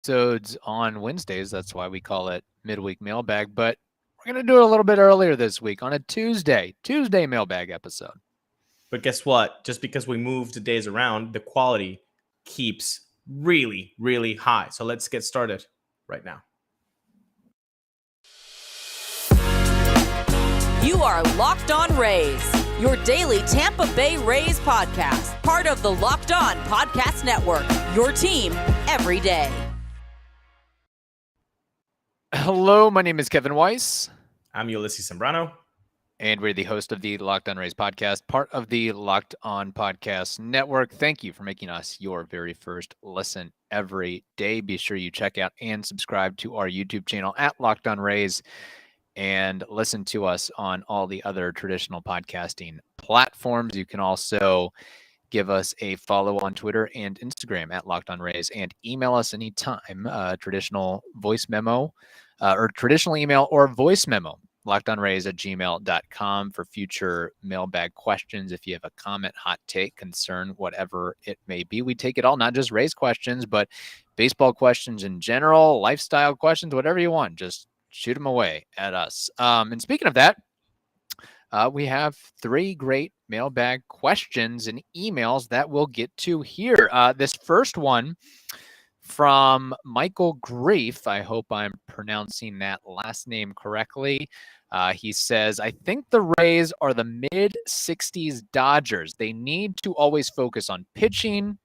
episodes on Wednesdays. That's why we call it midweek mailbag. But we're going to do it a little bit earlier this week on a Tuesday mailbag episode. But guess what? Just because we move the days around, the quality keeps really, really high. So let's get started right now. You are Locked On Rays, your daily Tampa Bay Rays podcast, part of the Locked On Podcast Network, your team every day. Hello, my name is Kevin Weiss. I'm Ulises Sambrano. And we're the host of the Locked On Rays podcast, part of the Locked On Podcast Network. Thank you for making us your very first listen every day. Be sure you check out and subscribe to our YouTube channel at Locked On Rays and listen to us on all the other traditional podcasting platforms. You can also give us a follow on Twitter and Instagram at Locked On Rays and email us anytime, traditional voice memo or traditional email or voice memo. LockedOnRays@gmail.com for future mailbag questions. If you have a comment, hot take, concern, whatever it may be, we take it all, not just Rays questions, but baseball questions in general, lifestyle questions, whatever you want. Just shoot them away at us. And speaking of that, we have 3 great mailbag questions and emails that we'll get to here. This first one from Michael Grief. I hope I'm pronouncing that last name correctly. He says, I think the Rays are the mid-60s Dodgers. They need to always focus on pitching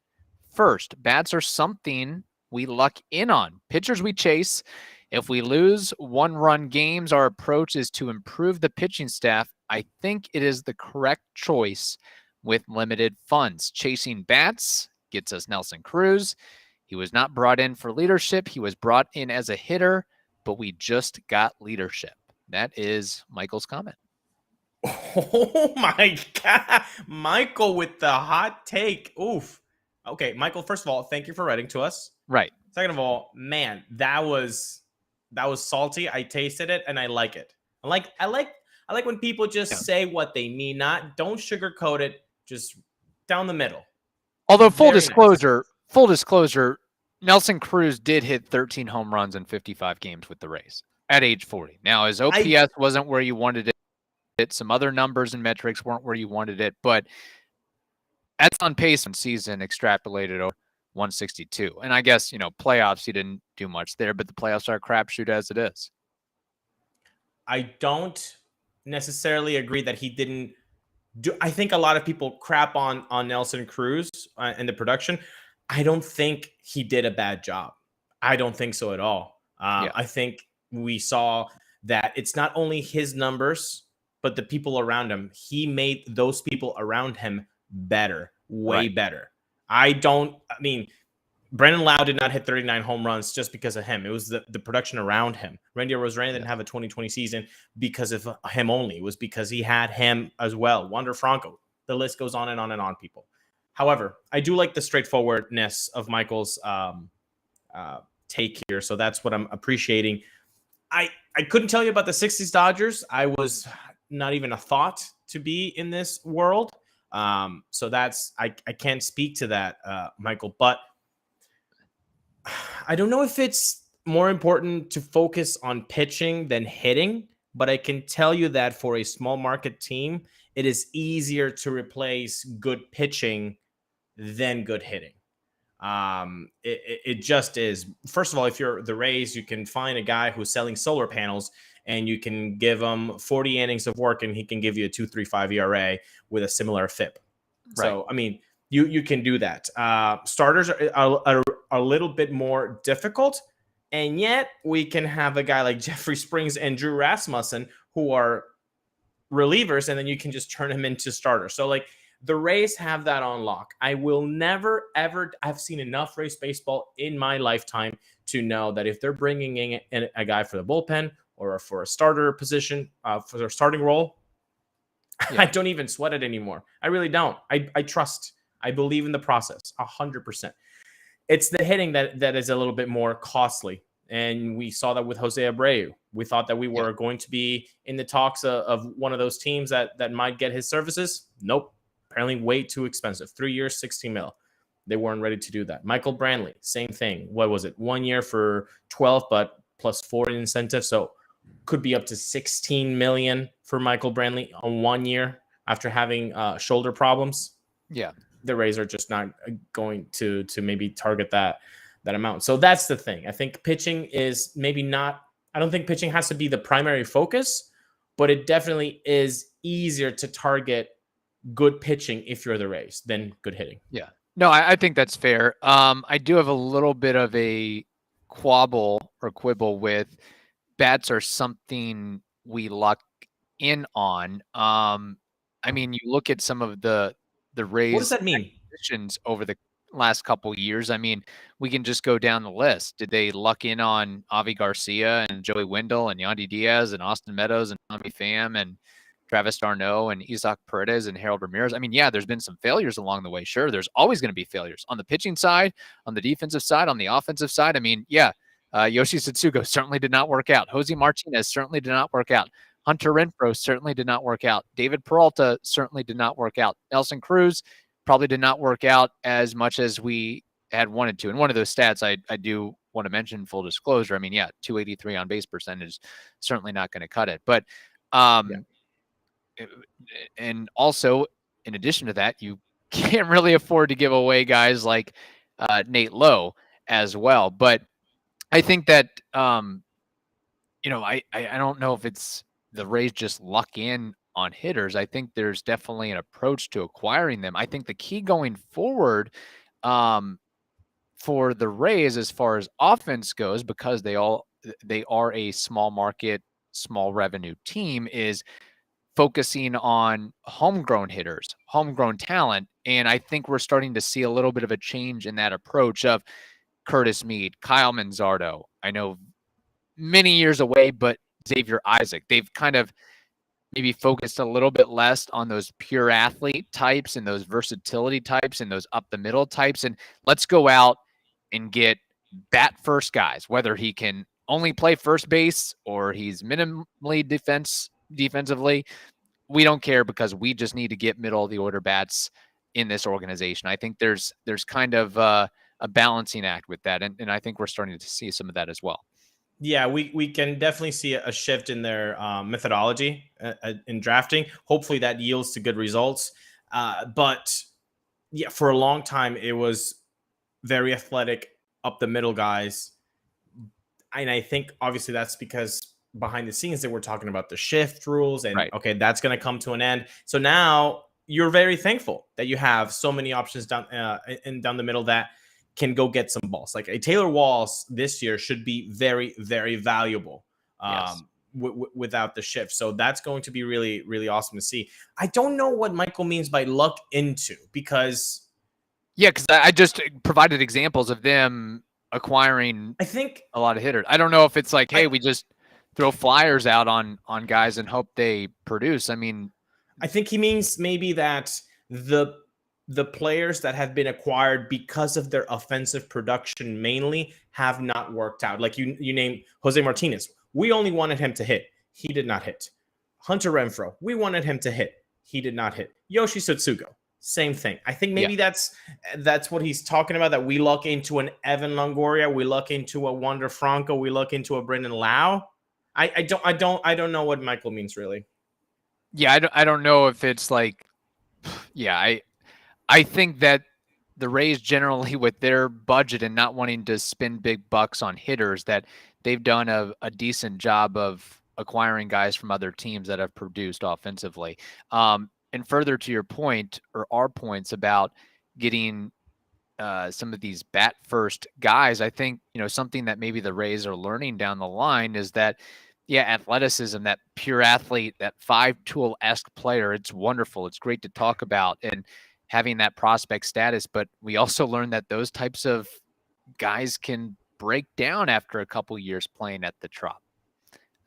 first. Bats are something we luck in on. Pitchers we chase. If we lose one-run games, our approach is to improve the pitching staff. I think it is the correct choice with limited funds. Chasing bats gets us Nelson Cruz. He was not brought in for leadership. He was brought in as a hitter, but we just got leadership. That is Michael's comment. Oh my God. Michael with the hot take. Oof. Okay, Michael, first of all, thank you for writing to us. Right. Second of all, man, that was salty. I tasted it and I like it. I like when people just say what they mean, don't sugarcoat it, just down the middle. Although full disclosure, Nelson Cruz did hit 13 home runs in 55 games with the Rays at age 40. Now, his OPS wasn't where you wanted it. Some other numbers and metrics weren't where you wanted it, but that's on pace on season extrapolated over 162. And I guess, playoffs, he didn't do much there, but the playoffs are a crapshoot as it is. I don't necessarily agree that he didn't do. I think a lot of people crap on Nelson Cruz and the production. I don't think he did a bad job. I don't think so at all. I think we saw that it's not only his numbers, but the people around him. He made those people around him better, way better. Brendan Lau did not hit 39 home runs just because of him. It was the production around him. Randy Arozarena didn't have a 2020 season because of him only. It was because he had him as well. Wander Franco. The list goes on and on and on, people. However, I do like the straightforwardness of Michael's take here. So that's what I'm appreciating. I couldn't tell you about the 60s Dodgers. I was not even a thought to be in this world. So that's I can't speak to that, Michael. But I don't know if it's more important to focus on pitching than hitting, but I can tell you that for a small market team, it is easier to replace good pitching than good hitting. It just is. First of all, if you're the Rays, you can find a guy who's selling solar panels and you can give him 40 innings of work and he can give you a 2.35 ERA with a similar FIP. Right. So, you can do that. Starters are a little bit more difficult, and yet we can have a guy like Jeffrey Springs and Drew Rasmussen who are relievers, and then you can just turn them into starters. So, the Rays have that on lock. I will never, ever – I've seen enough Rays baseball in my lifetime to know that if they're bringing in a guy for the bullpen or for a starter position, for their starting role, I don't even sweat it anymore. I really don't. I trust. I believe in the process 100%. It's the hitting that is a little bit more costly. And we saw that with Jose Abreu. We thought that we were going to be in the talks of one of those teams that might get his services. Nope. Apparently way too expensive. 3 years, $60 million. They weren't ready to do that. Michael Brantley, same thing. What was it? 1 year for 12, but plus 4 in incentive. So could be up to 16 million for Michael Brantley on 1 year after having shoulder problems. Yeah. The Rays are just not going to maybe target that amount. So that's the thing. I think pitching is maybe not, I don't think pitching has to be the primary focus, but it definitely is easier to target good pitching if you're the Rays than good hitting. Yeah. No, I think that's fair. I do have a little bit of a quibble with bats are something we luck in on. I mean, you look at some of the Rays. What does that mean? Over the last couple of years. I mean, we can just go down the list. Did they luck in on Avi Garcia and Joey Wendell and Yandy Diaz and Austin Meadows and Tommy Pham and Travis d'Arnaud and Isaac Paredes and Harold Ramirez? I mean, yeah, there's been some failures along the way. Sure, there's always going to be failures on the pitching side, on the defensive side, on the offensive side. I mean, yeah, Yoshi Tsutsugo certainly did not work out. Jose Martinez certainly did not work out. Hunter Renfroe certainly did not work out. David Peralta certainly did not work out. Nelson Cruz probably did not work out as much as we had wanted to. And one of those stats I do want to mention, full disclosure. I mean, yeah, 283 on base percentage, certainly not going to cut it. But, and also in addition to that, you can't really afford to give away guys like Nate Lowe as well. But I think that, you know, I don't know if it's the Rays just luck in on hitters. I think there's definitely an approach to acquiring them. I think the key going forward for the Rays as far as offense goes, because they are a small market, small revenue team, is focusing on homegrown hitters, homegrown talent. And I think we're starting to see a little bit of a change in that approach of Curtis Mead, Kyle Manzardo. I know many years away, but Xavier Isaac. They've kind of maybe focused a little bit less on those pure athlete types and those versatility types and those up the middle types. And let's go out and get bat first guys, whether he can only play first base or he's minimally defensively. We don't care, because we just need to get middle of the order bats in this organization. I think there's kind of a balancing act with that. And I think we're starting to see some of that as well. Yeah, we can definitely see a shift in their methodology in drafting. Hopefully that yields to good results. But yeah, for a long time, it was very athletic, up the middle guys. And I think obviously that's because behind the scenes they were talking about the shift rules and right. Okay, that's going to come to an end. So now you're very thankful that you have so many options down the middle that can go get some balls. Like a Taylor Walls this year should be very, very valuable without the shift. So that's going to be really, really awesome to see. I don't know what Michael means by luck into, because I just provided examples of them acquiring, I think, a lot of hitters. I don't know if it's like, hey, we just throw flyers out on guys and hope they produce. I mean, I think he means maybe that the players that have been acquired because of their offensive production mainly have not worked out. Like you named Jose Martinez. We only wanted him to hit. He did not hit. Hunter Renfroe. We wanted him to hit. He did not hit. Yoshi Tsutsugo. Same thing. I think maybe that's what he's talking about, that we luck into an Evan Longoria. We luck into a Wander Franco. We luck into a Brendan Lau. I don't know what Michael means really. Yeah, I don't know if it's like, I think that the Rays generally, with their budget and not wanting to spend big bucks on hitters, that they've done a decent job of acquiring guys from other teams that have produced offensively. And further to your point, or our points about getting some of these bat first guys, I think, something that maybe the Rays are learning down the line is that, athleticism, that pure athlete, that 5-tool-esque player, it's wonderful. It's great to talk about and having that prospect status, but we also learned that those types of guys can break down after a couple years playing at the Trop.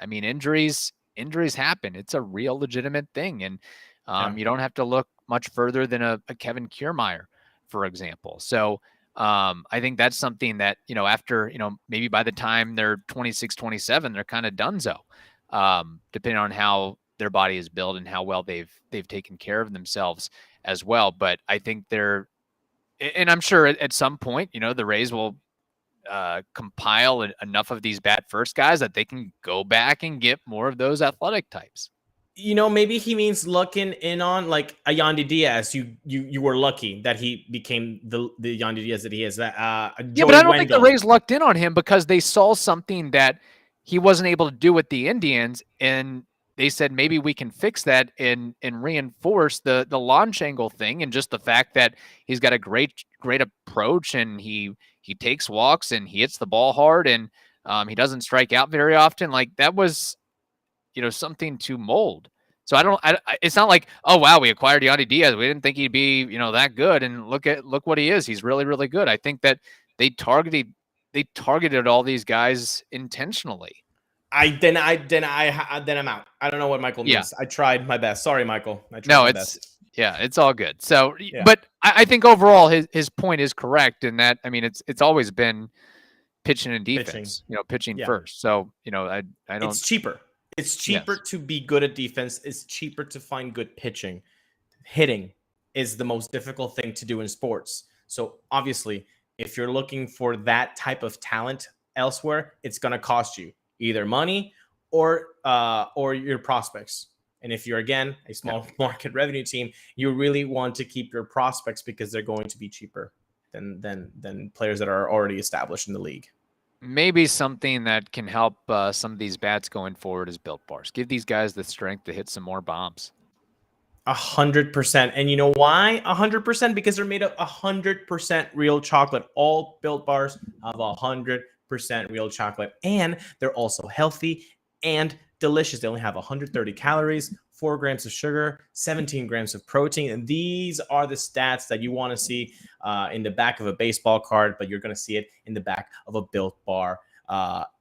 I mean, injuries happen. It's a real legitimate thing. And you don't have to look much further than a Kevin Kiermaier, for example. So I think that's something that, after, maybe by the time they're 26, 27, they're kind of donezo, depending on how their body is built and how well they've taken care of themselves as well. But I think they're And I'm sure at some point, the Rays will compile enough of these bat first guys that they can go back and get more of those athletic types. Maybe he means looking in on like a Yandy Diaz. You were lucky that he became the Yandy Diaz that he is. But I don't think the Rays lucked in on him because they saw something that he wasn't able to do with the Indians, and they said maybe we can fix that and reinforce the launch angle thing, and just the fact that he's got a great approach, and he takes walks and he hits the ball hard, and he doesn't strike out very often. Like that was something to mold. So it's not like, oh wow, we acquired Yandy Diaz, we didn't think he'd be that good, and look what he is. He's really, really good. I think that they targeted all these guys intentionally. Then I'm out. I don't know what Michael means. I tried my best. Sorry, Michael. It's all good. So, but I think overall his point is correct in that, I mean, it's always been pitching and defense, pitching first. So, I don't. It's cheaper. It's cheaper to be good at defense. It's cheaper to find good pitching. Hitting is the most difficult thing to do in sports. So obviously, if you're looking for that type of talent elsewhere, it's going to cost you either money or your prospects. And if you're, again, a small market revenue team, you really want to keep your prospects because they're going to be cheaper than players that are already established in the league. Maybe something that can help some of these bats going forward is Built Bars. Give these guys the strength to hit some more bombs. 100%. And you know why 100%? Because they're made of 100% real chocolate. All Built Bars have 100% real chocolate. And they're also healthy and delicious. They only have 130 calories, 4 grams of sugar, 17 grams of protein. And these are the stats that you want to see in the back of a baseball card, but you're going to see it in the back of a Built Bar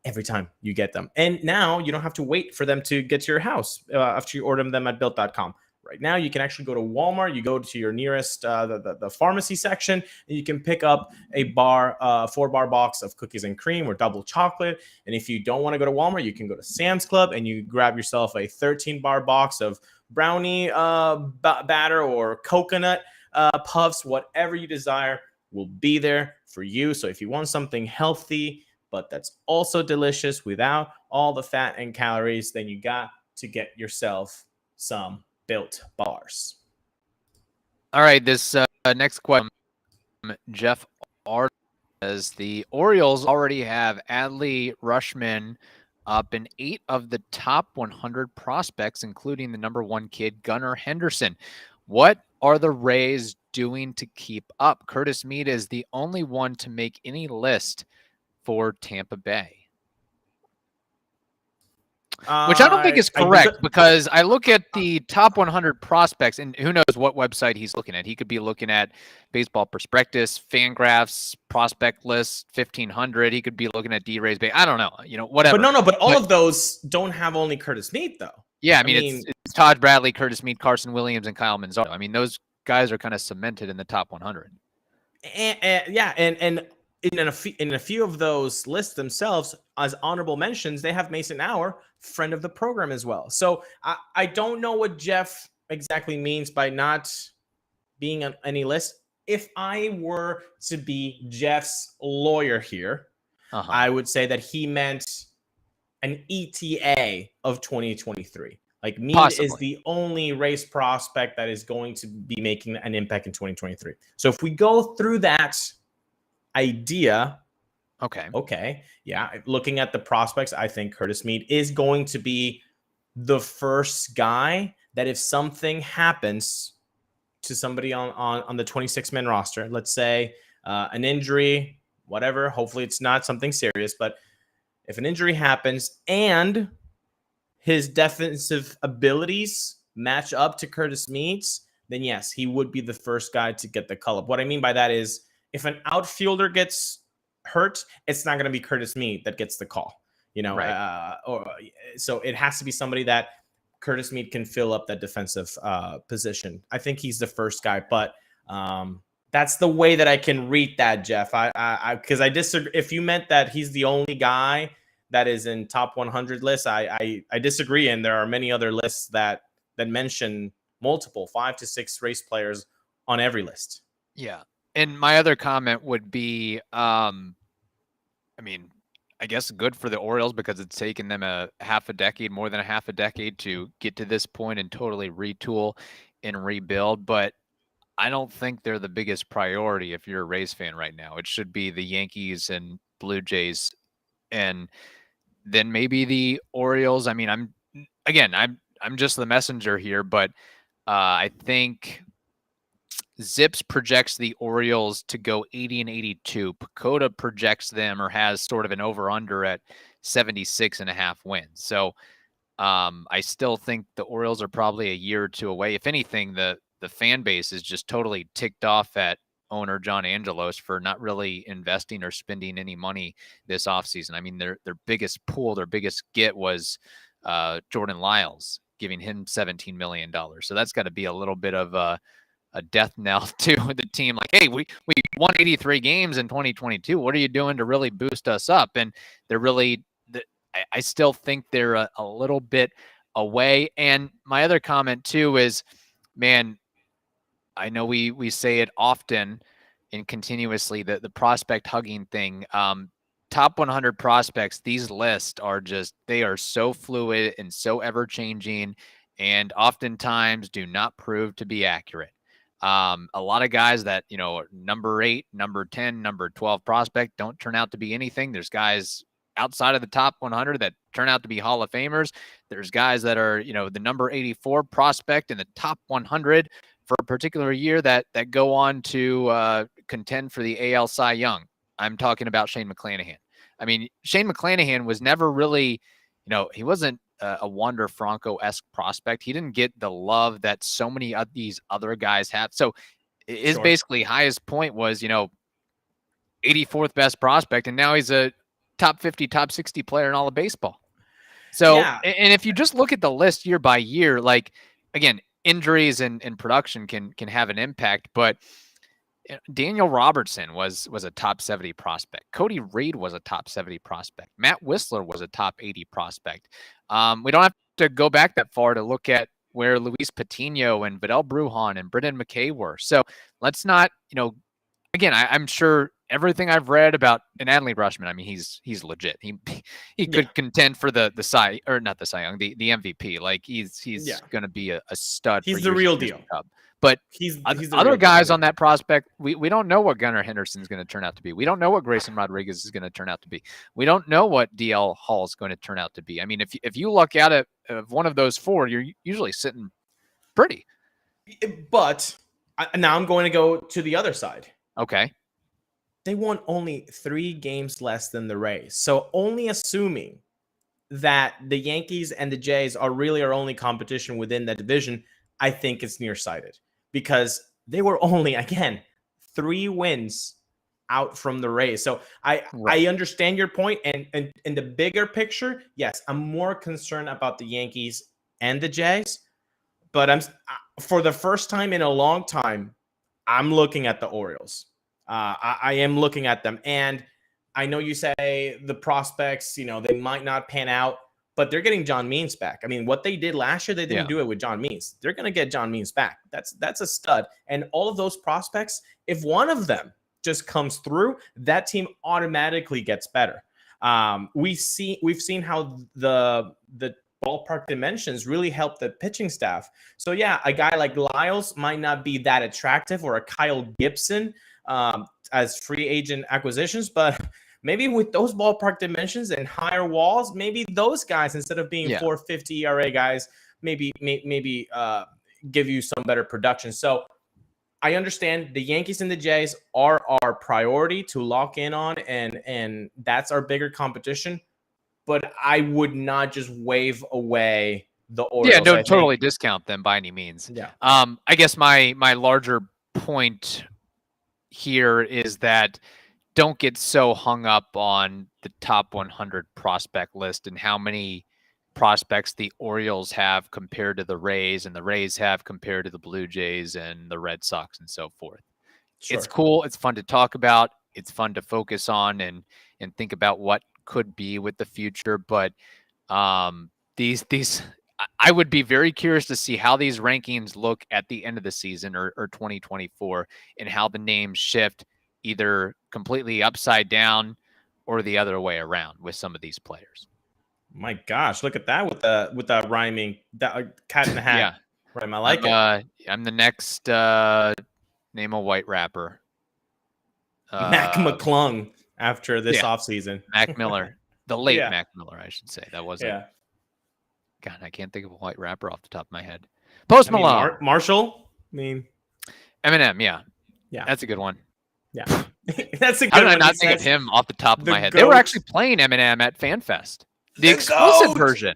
every time you get them. And now you don't have to wait for them to get to your house after you order them at built.com. Right now, you can actually go to Walmart. You go to your nearest the pharmacy section, and you can pick up a 4-bar box of cookies and cream or double chocolate. And if you don't want to go to Walmart, you can go to Sam's Club and you grab yourself a 13-bar box of brownie batter or coconut puffs. Whatever you desire will be there for you. So if you want something healthy, but that's also delicious without all the fat and calories, then you got to get yourself some Built Bars. All right, this next question, Jeff R. says the Orioles already have Adley Rutschman up in 8 of the top 100 prospects, including the number 1 kid, Gunnar Henderson. What are the Rays doing to keep up? Curtis Mead is the only one to make any list for Tampa Bay. Which I don't think is correct, because I look at the top 100 prospects, and who knows what website he's looking at. He could be looking at Baseball Prospectus, Fangraphs, Prospect List, 1500. He could be looking at D-Rays Bay. I don't know, whatever. But all of those don't have only Curtis Mead, though. Yeah, I mean it's Taj Bradley, Curtis Mead, Carson Williams, and Kyle Manzardo. I mean, those guys are kind of cemented in the top 100. And in a few of those lists themselves, as honorable mentions, they have Mason Hour, friend of the program as well. So I don't know what Jeff exactly means by not being on any list. If I were to be Jeff's lawyer here, I would say that he meant an ETA of 2023. Like, Mead is the only race prospect that is going to be making an impact in 2023. So if we go through that idea, okay, yeah, looking at the prospects, I think Curtis Mead is going to be the first guy that, if something happens to somebody on the 26-man roster, let's say an injury, whatever, hopefully it's not something serious, but if an injury happens and his defensive abilities match up to Curtis Mead's, then yes, he would be the first guy to get the call up. What I mean by that is, if an outfielder gets hurt, it's not going to be Curtis Mead that gets the call, right. So it has to be somebody that Curtis Mead can fill up that defensive position. I think he's the first guy, but that's the way that I can read that, Jeff. Because I disagree. If you meant that he's the only guy that is in top 100 lists, I disagree. And there are many other lists that mention multiple 5 to 6 race players on every list. Yeah. And my other comment would be, I mean, I guess good for the Orioles because it's taken them more than a half a decade to get to this point and totally retool and rebuild. But I don't think they're the biggest priority if you're a Rays fan right now. It should be the Yankees and Blue Jays, and then maybe the Orioles. I mean, I'm just the messenger here, but I think Zips projects the Orioles to go 80-82. Pacoda projects them or has sort of an over-under at 76.5 wins. So I still think the Orioles are probably a year or two away. If anything, the fan base is just totally ticked off at owner John Angelos for not really investing or spending any money this offseason. I mean, their biggest pool, their biggest get was Jordan Lyles, giving him $17 million. So that's got to be a little bit of a death knell to the team. Like, hey, we won 83 games in 2022. What are you doing to really boost us up? And they're really, I still think they're a little bit away. And my other comment too is, man, I know we say it often and continuously, that the prospect hugging thing, top 100 prospects, these lists are they are so fluid and so ever changing, and oftentimes do not prove to be accurate. A lot of guys that, number 8, number 10, number 12 prospect don't turn out to be anything. There's guys outside of the top 100 that turn out to be Hall of Famers. There's guys that are, the number 84 prospect in the top 100 for a particular year that go on to contend for the AL Cy Young. I'm talking about Shane McClanahan. I mean, Shane McClanahan was never really, he wasn't a Wander Franco-esque prospect. He didn't get the love that so many of these other guys have. So his basically highest point was, 84th best prospect, and now he's a top 50, top 60 player in all of baseball. So, and if you just look at the list year by year, like, again, injuries and production can have an impact, but Daniel Robertson was a top 70 prospect. Cody Reed was a top 70 prospect. Matt Whistler was a top 80 prospect. We don't have to go back that far to look at where Luis Patino and Vidal Brujan and Brendan McKay were. So let's not, again, I'm sure everything I've read about an Adley Rutschman, I mean, he's legit. He could contend for the Cy, or not the Cy Young, the MVP. Like he's going to be a stud. He's the real deal. But he's other guys on that prospect, we don't know what Gunnar Henderson's going to turn out to be. We don't know what Grayson Rodriguez is going to turn out to be. We don't know what DL Hall is going to turn out to be. I mean, if you look at it of one of those four, you're usually sitting pretty. But now I'm going to go to the other side. Okay. They won only 3 games less than the Rays. So only assuming that the Yankees and the Jays are really our only competition within that division, I think it's nearsighted, because they were only, again, 3 wins out from the Rays. So I understand your point. And in the bigger picture, yes, I'm more concerned about the Yankees and the Jays. But for the first time in a long time, I'm looking at the Orioles. I am looking at them. And I know you say the prospects, they might not pan out, but they're getting John Means back. I mean, what they did last year, they didn't do it with John Means. They're going to get John Means back. That's a stud. And all of those prospects, if one of them just comes through, that team automatically gets better. We've seen how the ballpark dimensions really help the pitching staff. So yeah, a guy like Lyles might not be that attractive, or a Kyle Gibson as free agent acquisitions, but maybe with those ballpark dimensions and higher walls, maybe those guys, instead of being 4.50 ERA guys, maybe give you some better production. So I understand the Yankees and the Jays are our priority to lock in on, and that's our bigger competition. But I would not just wave away the Orioles. Yeah, don't totally discount them by any means. Yeah. I guess my larger point here is that don't get so hung up on the top 100 prospect list and how many prospects the Orioles have compared to the Rays, and the Rays have compared to the Blue Jays and the Red Sox and so forth. Sure. It's cool. It's fun to talk about. It's fun to focus on and think about what could be with the future. But these I would be very curious to see how these rankings look at the end of the season or 2024 and how the names shift either completely upside down or the other way around with some of these players. My gosh, look at that with the rhyming cat in the hat. Yeah. Rhyme. I like it. I'm the next name a white rapper. Mac McClung after this offseason. Mac Miller. The late Yeah. Mac Miller, I should say. That wasn't. Yeah. God, I can't think of a white rapper off the top of my head. Post Malone. Marshall? I mean, Eminem, yeah. Yeah. That's a good one. Yeah. That's a good How did one. I not think of him off the top of my head? GOAT. They were actually playing Eminem at Fan Fest. The exclusive GOAT. version.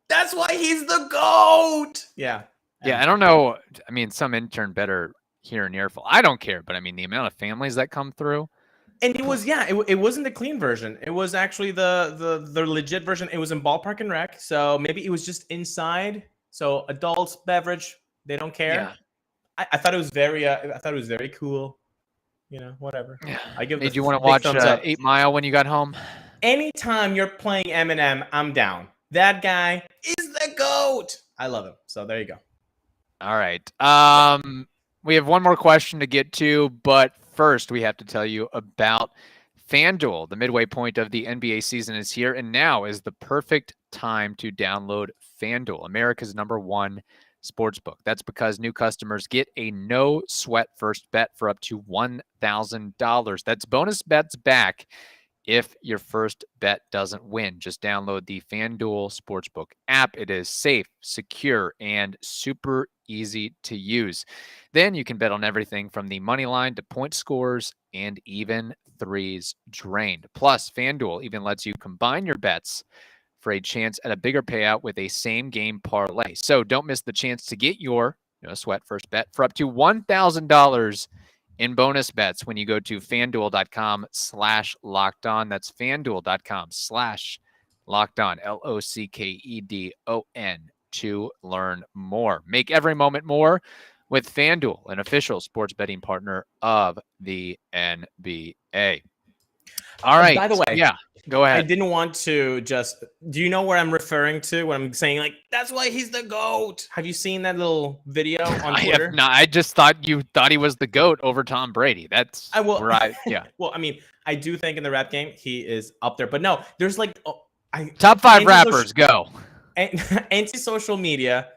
That's why he's the GOAT. Yeah. Yeah, I don't know. I mean, some intern better hear an earful. I don't care, but I mean, the amount of families that come through. And it was, it wasn't the clean version. It was actually the legit version. It was in Ballpark and Rec. So maybe it was just inside. So adults, beverage, they don't care. Yeah. I thought it was very cool. You know, whatever. Yeah. Did you want to watch 8 Mile when you got home? Anytime you're playing Eminem, I'm down. That guy is the GOAT. I love him. So there you go. All right. We have one more question to get to, but first we have to tell you about FanDuel. The midway point of the NBA season is here, and now is the perfect time to download FanDuel, America's #1 sportsbook. That's because new customers get a no sweat first bet for up to $1,000. That's bonus bets back if your first bet doesn't win. Just download the FanDuel Sportsbook app. It is safe, secure, and super easy to use. Then you can bet on everything from the money line to point scores and even threes drained. Plus, FanDuel even lets you combine your bets for a chance at a bigger payout with a same game parlay. So don't miss the chance to get your no sweat first bet for up to $1,000 in bonus bets when you go to FanDuel.com/lockedon. That's FanDuel.com/lockedon, LOCKEDON, to learn more. Make every moment more with FanDuel, an official sports betting partner of the NBA. All right. By the way, yeah, go ahead. I didn't want to just. Do you know what I'm referring to when I'm saying like that's why he's the GOAT? Have you seen that little video on Twitter? I have not. I just thought you thought he was the GOAT over Tom Brady. That's yeah. Well, I mean, I do think in the rap game he is up there, but no, there's like top 5 rappers. Go. Anti-social media,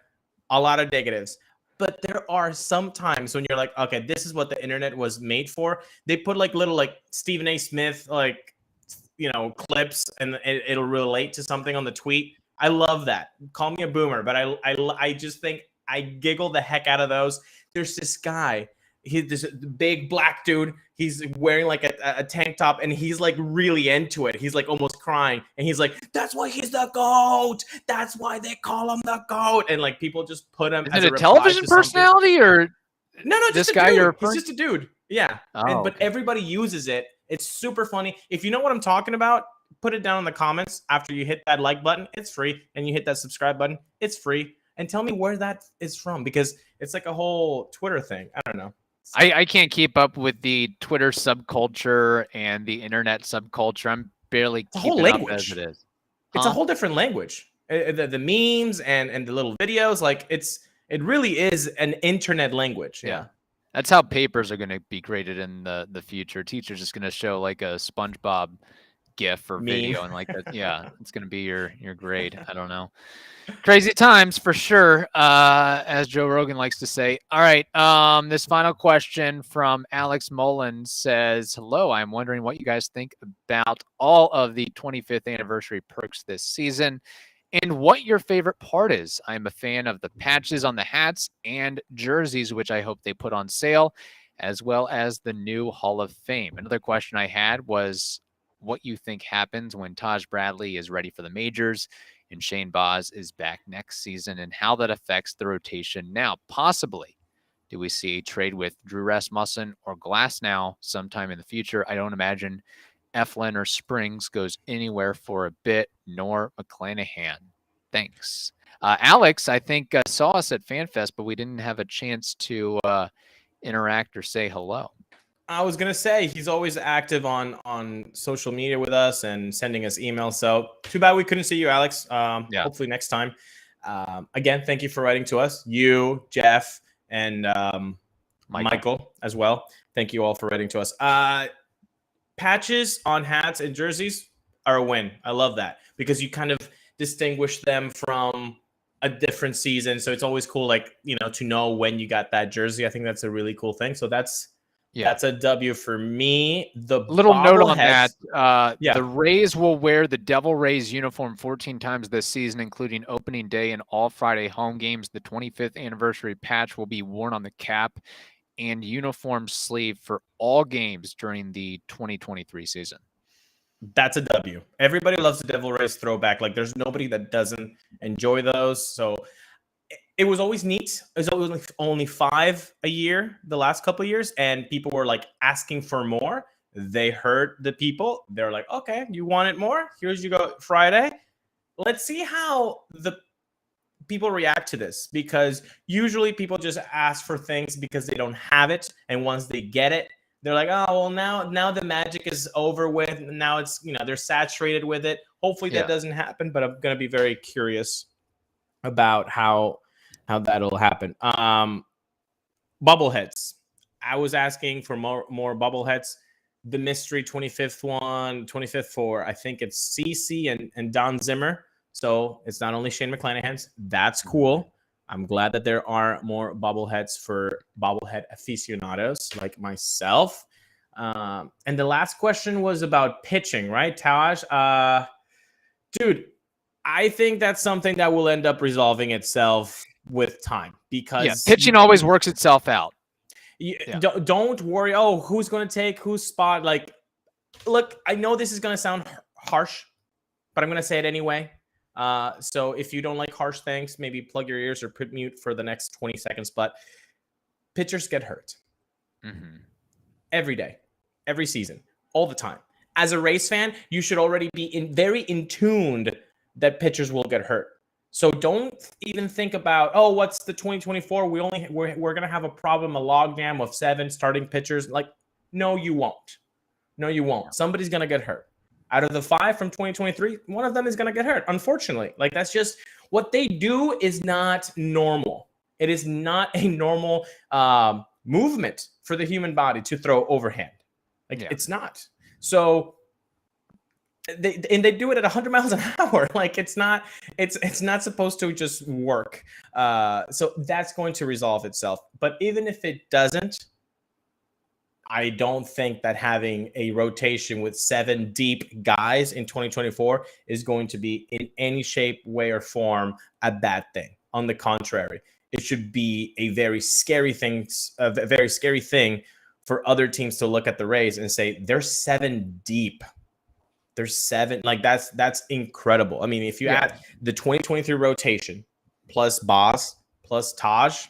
a lot of negatives. But there are some times when you're like, okay, this is what the internet was made for. They put like little like Stephen A. Smith, like, you know, clips, and it'll relate to something on the tweet. I love that. Call me a boomer, but I just think I giggle the heck out of those. There's this guy. He's this big black dude. He's wearing like a tank top, and he's like really into it. He's like almost crying, and he's like, "That's why he's the GOAT. That's why they call him the GOAT." And like people just put him. Is it a television personality or no? This just guy? He's just a dude. Yeah, but everybody uses it. It's super funny. If you know what I'm talking about, put it down in the comments after you hit that like button. It's free, and you hit that subscribe button. It's free, and tell me where that is from because it's like a whole Twitter thing. I don't know. I can't keep up with the Twitter subculture and the internet subculture. I'm barely keeping up as it is. It's a whole different language. The memes and the little videos, like it really is an internet language. Yeah. That's how papers are going to be graded in the future. Teachers just going to show like a SpongeBob GIF or video and like that. Yeah, it's going to be your grade. I don't know. Crazy times for sure, as Joe Rogan likes to say. All right, this final question from Alex Mullen says, hello, I'm wondering what you guys think about all of the 25th anniversary perks this season and what your favorite part is. I'm a fan of the patches on the hats and jerseys, which I hope they put on sale, as well as the new Hall of Fame. Another question I had was what you think happens when Taj Bradley is ready for the majors and Shane Baz is back next season, and how that affects the rotation now. Possibly, do we see a trade with Drew Rasmussen or Glass now sometime in the future? I don't imagine Eflin or Springs goes anywhere for a bit, nor McClanahan. Thanks. Alex, I think, saw us at FanFest, but we didn't have a chance to interact or say hello. I was going to say he's always active on social media with us and sending us emails. So too bad we couldn't see you, Alex. Hopefully next time. Again, thank you for writing to us. You, Jeff, and Michael as well. Thank you all for writing to us. Patches on hats and jerseys are a win. I love that because you kind of distinguish them from a different season. So it's always cool, like, to know when you got that jersey. I think that's a really cool thing. So that's a W for me. The little note on that. The Rays will wear the Devil Rays uniform 14 times this season, including opening day and all Friday home games. The 25th anniversary patch will be worn on the cap and uniform sleeve for all games during the 2023 season. That's a W. Everybody loves the Devil Rays throwback. Like, there's nobody that doesn't enjoy those. So it was always neat. It was always only 5 a year the last couple of years, and people were like asking for more. They heard the people. They're like, okay, you want it more? Here's you go Friday. Let's see how the people react to this, because usually people just ask for things because they don't have it, and once they get it, they're like, oh, well, now the magic is over with. Now it's, they're saturated with it. Hopefully that doesn't happen, but I'm going to be very curious about how that'll happen. Bubbleheads. I was asking for more bubbleheads. The mystery 25th for, I think it's CC and Don Zimmer. So it's not only Shane McClanahan's. That's cool. I'm glad that there are more bobbleheads for bobblehead aficionados like myself. And the last question was about pitching, right, Taj? Dude, I think that's something that will end up resolving itself with time, because pitching always works itself out. Don't worry. Oh, who's going to take whose spot? Like, look, I know this is going to sound harsh, but I'm going to say it anyway. So if you don't like harsh things, maybe plug your ears or put mute for the next 20 seconds. But pitchers get hurt every day, every season, all the time. As a Rays fan, you should already be very in tuned that pitchers will get hurt. So don't even think about, oh, what's the 2024? We're going to have a problem, a logjam of 7 starting pitchers. Like, no, you won't. No, you won't. Somebody's going to get hurt. Out of the 5 from 2023, one of them is going to get hurt, unfortunately. Like, that's just what they do is not normal. It is not a normal movement for the human body to throw overhand. It's not. So they do it at 100 miles an hour. Like, it's not supposed to just work. So that's going to resolve itself. But even if it doesn't, I don't think that having a rotation with 7 deep guys in 2024 is going to be in any shape, way, or form a bad thing. On the contrary, it should be a very scary thing for other teams to look at the Rays and say they're 7 deep. They're 7. Like, that's incredible. I mean, if you add the 2023 rotation plus Baz plus Taj,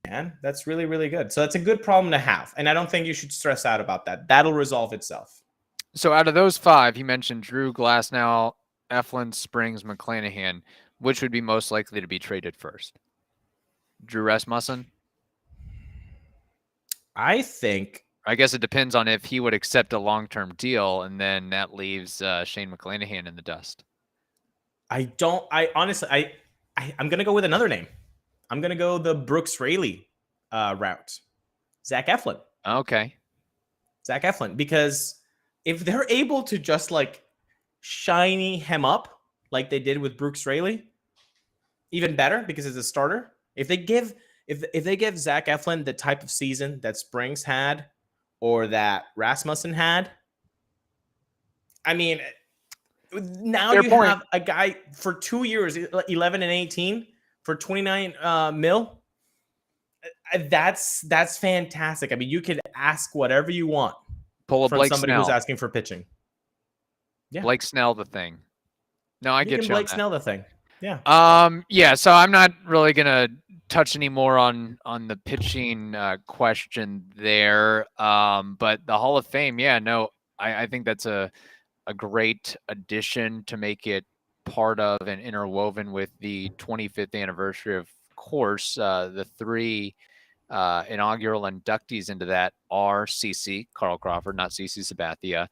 man, that's really, really good. So that's a good problem to have. And I don't think you should stress out about that. That'll resolve itself. So out of those 5, you mentioned Drew, Glasnow, Eflin, Springs, McClanahan. Which would be most likely to be traded first? Drew Rasmussen? I guess it depends on if he would accept a long-term deal, and then that leaves Shane McClanahan in the dust. I'm going to go with another name. I'm going to go the Brooks Raley route. Zach Eflin. Okay. Zach Eflin. Because if they're able to just like shiny him up like they did with Brooks Raley, even better because it's a starter. If they give Zach Eflin the type of season that Springs had or that Rasmussen had, I mean, now you have a guy for 2 years, 11 and 18 for 29 mil. That's fantastic. I mean, you could ask whatever you want from somebody who's asking for pitching. Yeah, Blake Snell the thing. No, I get you. Blake Snell the thing. Yeah. So I'm not really gonna touch any more on the pitching question there. But the Hall of Fame, I think that's a great addition to make it part of and interwoven with the 25th anniversary. Of course, the 3 inaugural inductees into that are CC, Carl Crawford, not CC Sabathia,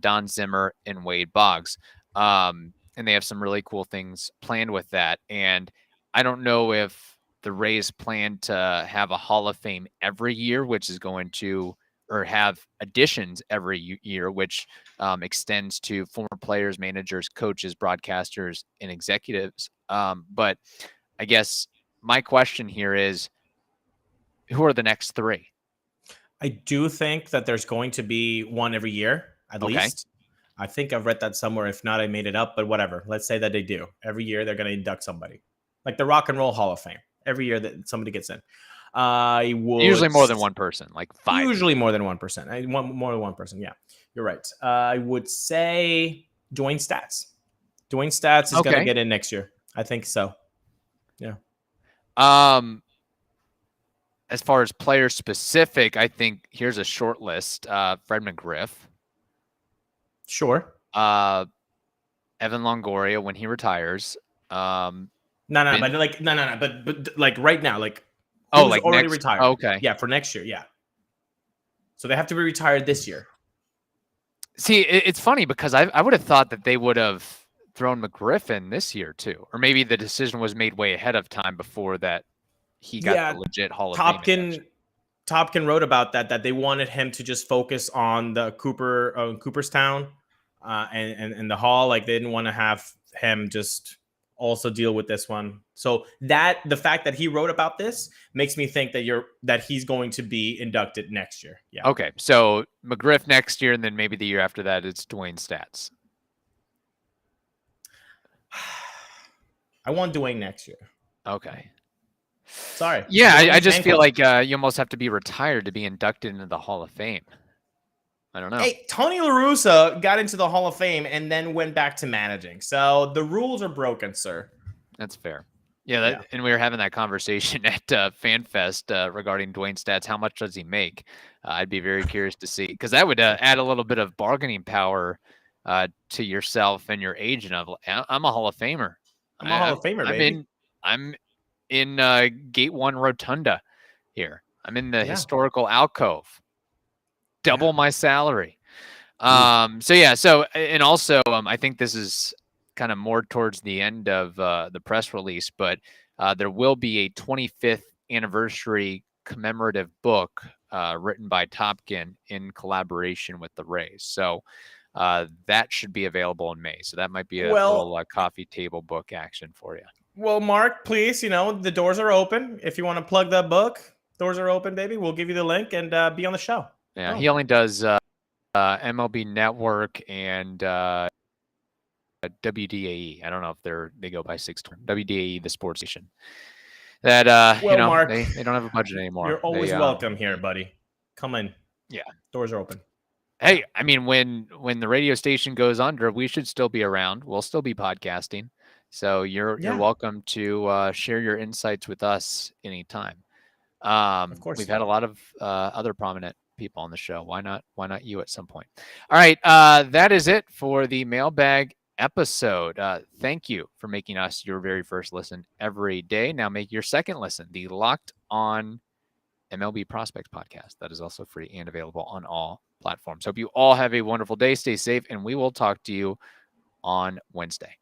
Don Zimmer, and Wade Boggs. and they have some really cool things planned with that. And I don't know if the Rays plan to have a Hall of Fame every year, which is going to, or have additions every year, which extends to former players, managers, coaches, broadcasters, and executives. But I guess my question here is, who are the next three? I do think that there's going to be one every year, at least. I think I've read that somewhere. If not, I made it up, but whatever. Let's say that they do. Every year, they're going to induct somebody. Like the Rock and Roll Hall of Fame. Every year that somebody gets in. I would Usually more than one person, like 5. Usually more than 1%. More than one person. Yeah, you're right. I would say Dwayne Stats. Dwayne Stats is going to get in next year. I think so. Yeah. As far as player specific, I think here's a short list. Fred McGriff. Sure. Evan Longoria when he retires. No, but like right now, like like already next, retired. Okay. Yeah, for next year, yeah. So they have to be retired this year. See, it's funny because I would have thought that they would have thrown McGriff in this year too, or maybe the decision was made way ahead of time before that he got the legit Hall of Fame. Topkin wrote about that they wanted him to just focus on the Cooperstown and the Hall. Like they didn't want to have him just also deal with this one. So the fact that he wrote about this makes me think that he's going to be inducted next year. Yeah. Okay, so McGriff next year, and then maybe the year after that it's Dwayne Stats. I want Dwayne next year. Okay. Sorry. Yeah, I just feel like you almost have to be retired to be inducted into the Hall of Fame. I don't know. Hey, Tony La Russa got into the Hall of Fame and then went back to managing. So the rules are broken, sir. That's fair. Yeah, and we were having that conversation at Fan Fest regarding Dwayne Stats. How much does he make? I'd be very curious to see, because that would add a little bit of bargaining power to yourself and your agent. I'm a Hall of Famer. I'm a Hall of Famer, baby. I'm in Gate 1 Rotunda here. I'm in the historical alcove. Double my salary. So and also I think this is kind of more towards the end of the press release, but there will be a 25th anniversary commemorative book written by Topkin in collaboration with the Rays. So that should be available in May. So that might be a little coffee table book action for you. Well, Mark, please, the doors are open. If you want to plug that book, doors are open, baby. We'll give you the link and be on the show. Yeah, he only does MLB Network and WDAE. I don't know if they go by 620. WDAE, the sports station. That Mark, they don't have a budget anymore. You're always welcome here, buddy. Come in. Yeah, doors are open. Hey, I mean, when the radio station goes under, we should still be around. We'll still be podcasting. So you're welcome to share your insights with us anytime. Of course, we've had a lot of other prominent people on the show. Why not you at some point? All right, that is it for the mailbag episode. Thank you for making us your very first listen every day. Now make your second listen, the Locked On MLB Prospects podcast. That is also free and available on all platforms. Hope you all have a wonderful day. Stay safe, and we will talk to you on Wednesday.